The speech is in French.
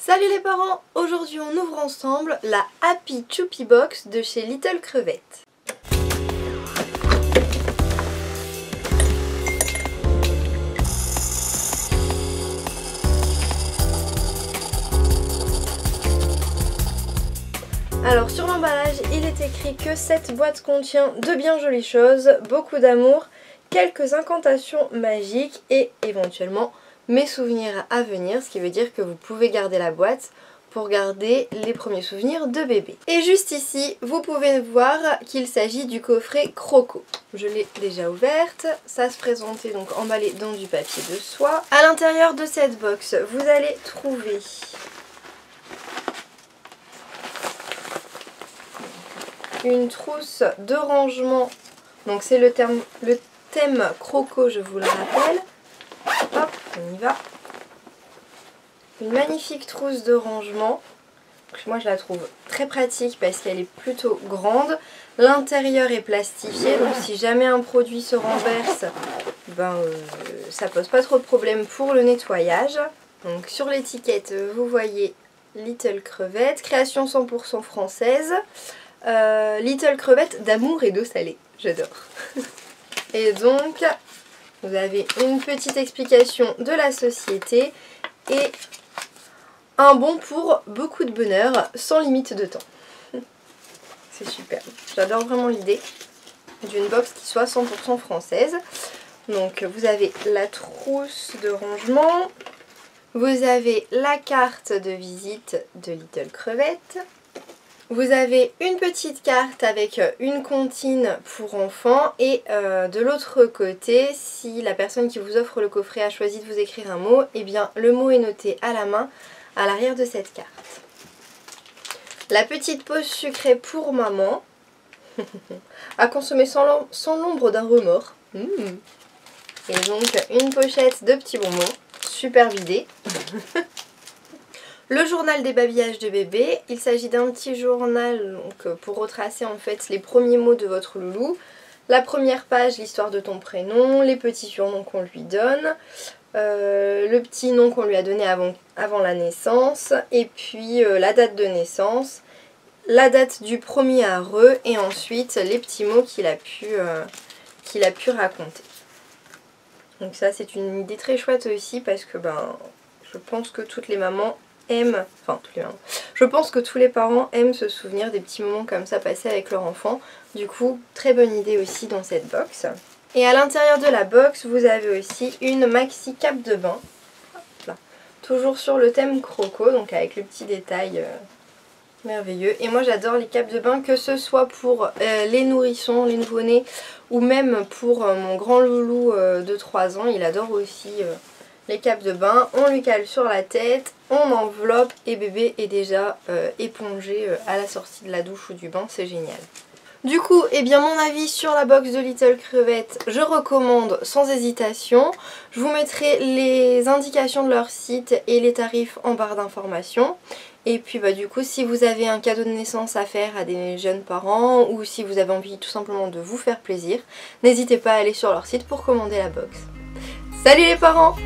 Salut les parents! Aujourd'hui on ouvre ensemble la Happy Choupi Box de chez Little Crevette. Alors sur l'emballage il est écrit que cette boîte contient de bien jolies choses, beaucoup d'amour, quelques incantations magiques et éventuellement mes souvenirs à venir, ce qui veut dire que vous pouvez garder la boîte pour garder les premiers souvenirs de bébé. Et juste ici, vous pouvez voir qu'il s'agit du coffret Croco. Je l'ai déjà ouverte, ça se présentait donc emballé dans du papier de soie. À l'intérieur de cette box, vous allez trouver une trousse de rangement, donc c'est le thème Croco, je vous le rappelle. Hop, on y va. Une magnifique trousse de rangement. Moi je la trouve très pratique parce qu'elle est plutôt grande. L'intérieur est plastifié, donc si jamais un produit se renverse, ça pose pas trop de problème pour le nettoyage. Donc sur l'étiquette, vous voyez Little Crevette, création 100% française. Little Crevette d'amour et d'eau salée. J'adore. Et donc, vous avez une petite explication de la société et un bon pour beaucoup de bonheur sans limite de temps. C'est super. J'adore vraiment l'idée d'une box qui soit 100% française. Donc vous avez la trousse de rangement. Vous avez la carte de visite de Little Crevette. Vous avez une petite carte avec une comptine pour enfants et de l'autre côté, si la personne qui vous offre le coffret a choisi de vous écrire un mot, eh bien le mot est noté à la main à l'arrière de cette carte. La petite pause sucrée pour maman, à consommer sans l'ombre d'un remords. Et donc une pochette de petits bonbons, super vidée. Le journal des babillages de bébé, il s'agit d'un petit journal donc, pour retracer en fait les premiers mots de votre loulou. La première page, l'histoire de ton prénom, les petits surnoms qu'on lui donne, le petit nom qu'on lui a donné avant la naissance, et puis la date de naissance, la date du premier arreux, et ensuite les petits mots qu'il a pu raconter. Donc ça c'est une idée très chouette aussi parce que je pense que toutes les mamans je pense que tous les parents aiment se souvenir des petits moments comme ça passés avec leur enfant. Du coup, très bonne idée aussi dans cette box. Et à l'intérieur de la box, vous avez aussi une maxi cape de bain. Là. Toujours sur le thème Croco, donc avec le petit détail merveilleux. Et moi j'adore les capes de bain, que ce soit pour les nourrissons, les nouveau-nés, ou même pour mon grand loulou de 3 ans. Il adore aussi les capes de bain. On lui cale sur la tête, on enveloppe et bébé est déjà épongé à la sortie de la douche ou du bain, c'est génial. Du coup, eh bien mon avis sur la box de Little Crevette, je recommande sans hésitation. Je vous mettrai les indications de leur site et les tarifs en barre d'informations. Et puis du coup, si vous avez un cadeau de naissance à faire à des jeunes parents ou si vous avez envie tout simplement de vous faire plaisir, n'hésitez pas à aller sur leur site pour commander la box. Salut les parents!